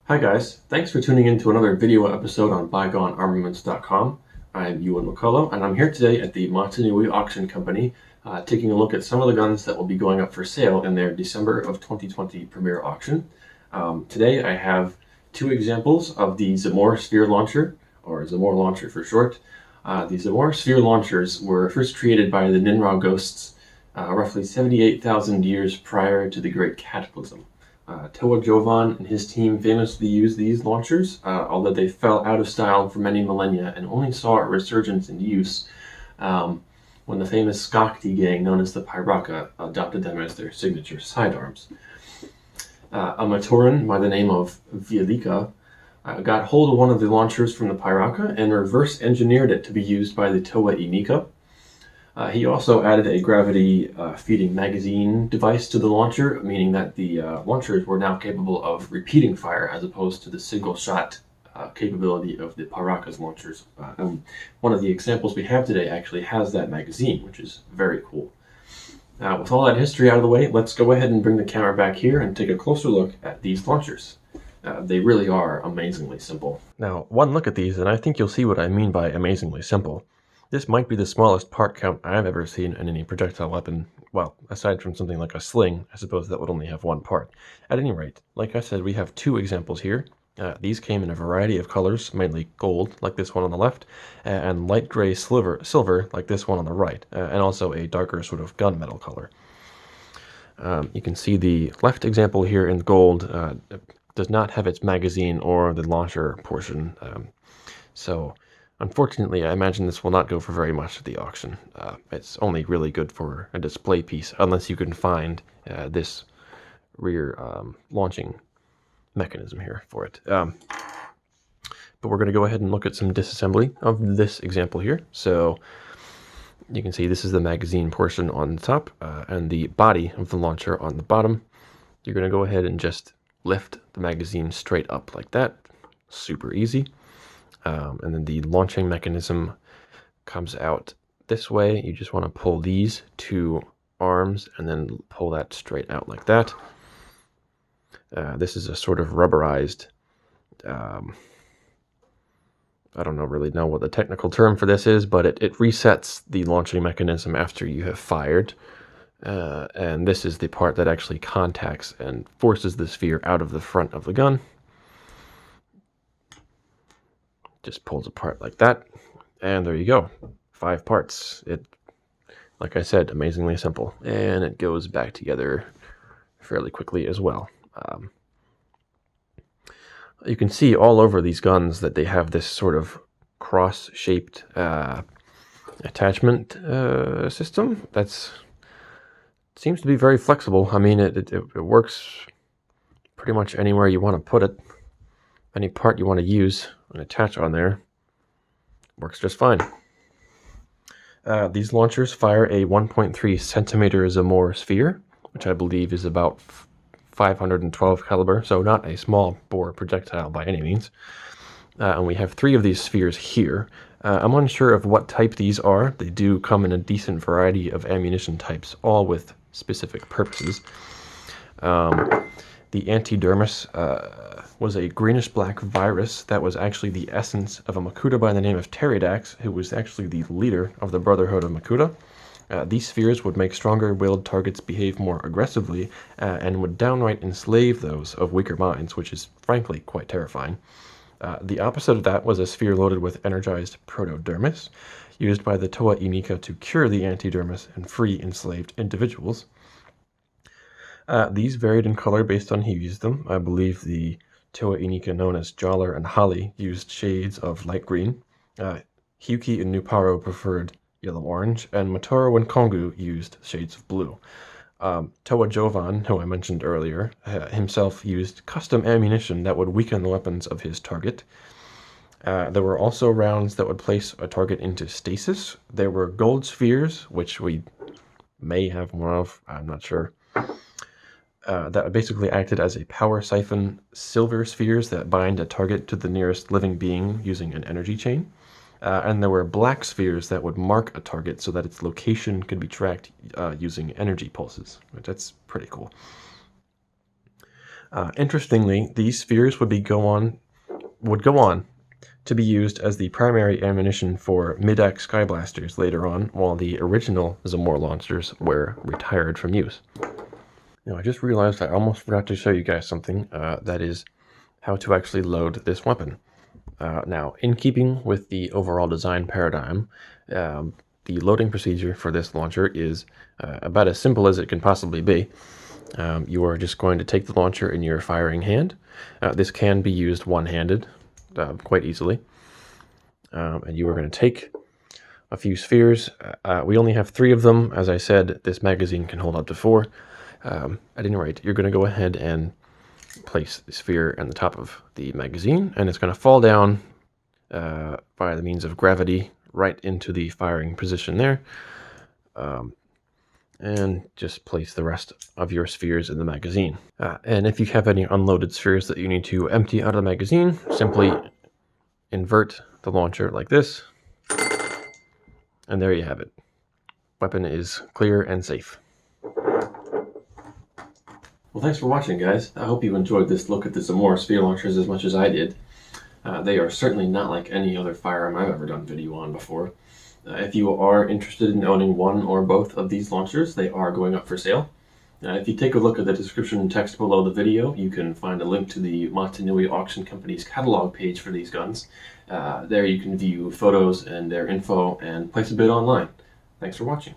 Hi guys, thanks for tuning in to another video episode on BygoneArmaments.com. I'm Ewan McCullough, and I'm here today at the Mata Nui Auction Company, taking a look at some of the guns that will be going up for sale in their December of 2020 premiere auction. Today I have two examples of the Zamor Sphere Launcher, or Zamor Launcher for short. The Zamor Sphere Launchers were first created by the Nynrah Ghosts roughly 78,000 years prior to the Great Cataclysm. Toa Jovan and his team famously used these launchers, although they fell out of style for many millennia and only saw a resurgence in use when the famous Skakti gang known as the Piraka adopted them as their signature sidearms. A Matoran by the name of Ignika got hold of one of the launchers from the Piraka and reverse engineered it to be used by the Toa Ignika. He also added a gravity feeding magazine device to the launcher, meaning that the launchers were now capable of repeating fire as opposed to the single shot capability of the Piraka's launchers. One of the examples we have today actually has that magazine, which is very cool. Now, with all that history out of the way, let's go ahead and bring the camera back here and take a closer look at these launchers. They really are amazingly simple. Now, one look at these and I think you'll see what I mean by amazingly simple. This might be the smallest part count I've ever seen in any projectile weapon. Well, aside from something like a sling, I suppose that would only have one part. At any rate, like I said, we have two examples here. These came in a variety of colors, mainly gold, like this one on the left, and light gray silver, like this one on the right, and also a darker sort of gunmetal color. You can see the left example here in gold does not have its magazine or the launcher portion, so unfortunately, I imagine this will not go for very much at the auction. It's only really good for a display piece, unless you can find this rear launching mechanism here for it. But we're going to go ahead and look at some disassembly of this example here. So you can see this is the magazine portion on the top and the body of the launcher on the bottom. You're going to go ahead and just lift the magazine straight up like that. Super easy. And then the launching mechanism comes out this way. You just want to pull these two arms and then pull that straight out like that. This is a sort of rubberized, I don't really know what the technical term for this is, but it resets the launching mechanism after you have fired. And this is the part that actually contacts and forces the sphere out of the front of the gun. Just pulls apart like that, and there you go. 5 parts. It, like I said, amazingly simple, and it goes back together fairly quickly as well. You can see all over these guns that they have this sort of cross-shaped attachment system that seems to be very flexible. I mean, it works pretty much anywhere you want to put it. Any part you want to use and attach on there works just fine. These launchers fire a 1.3 centimeter Zamor Sphere, which I believe is about 512 caliber, so not a small bore projectile by any means. And we have 3 of these spheres here. I'm unsure of what type these are. They do come in a decent variety of ammunition types, all with specific purposes. The Antidermis was a greenish-black virus that was actually the essence of a Makuta by the name of Pterodax, who was actually the leader of the Brotherhood of Makuta. These spheres would make stronger-willed targets behave more aggressively, and would downright enslave those of weaker minds, which is frankly quite terrifying. The opposite of that was a sphere loaded with energized protodermis, used by the Toa Ignika to cure the Antidermis and free enslaved individuals. These varied in color based on who used them. I believe the Toa Ignika known as Joller and Holly used shades of light green. Hyuki and Nuparo preferred yellow-orange, and Matoran and Kongu used shades of blue. Toa Jovan, who I mentioned earlier, himself used custom ammunition that would weaken the weapons of his target. There were also rounds that would place a target into stasis. There were gold spheres, which we may have more of, I'm not sure. That basically acted as a power siphon, silver spheres that bind a target to the nearest living being using an energy chain. And there were black spheres that would mark a target so that its location could be tracked using energy pulses. That's pretty cool. Interestingly, these spheres would go on to be used as the primary ammunition for mid-axe skyblasters later on, while the original Zamor Launchers were retired from use. Now, I just realized I almost forgot to show you guys something, that is how to actually load this weapon. Now, in keeping with the overall design paradigm, the loading procedure for this launcher is about as simple as it can possibly be. You are just going to take the launcher in your firing hand. This can be used one-handed quite easily. And you are going to take a few spheres. We only have 3 of them. As I said, this magazine can hold up to 4. At any rate, you're going to go ahead and place the sphere on the top of the magazine, and it's going to fall down by the means of gravity right into the firing position there. And just place the rest of your spheres in the magazine. And if you have any unloaded spheres that you need to empty out of the magazine, simply invert the launcher like this, and there you have it. Weapon is clear and safe. Well, thanks for watching, guys. I hope you enjoyed this look at the Zamor Sphere launchers as much as I did. They are certainly not like any other firearm I've ever done video on before. If you are interested in owning one or both of these launchers, they are going up for sale. If you take a look at the description text below the video, you can find a link to the Mata Nui Auction Company's catalog page for these guns. There you can view photos and their info and place a bid online. Thanks for watching.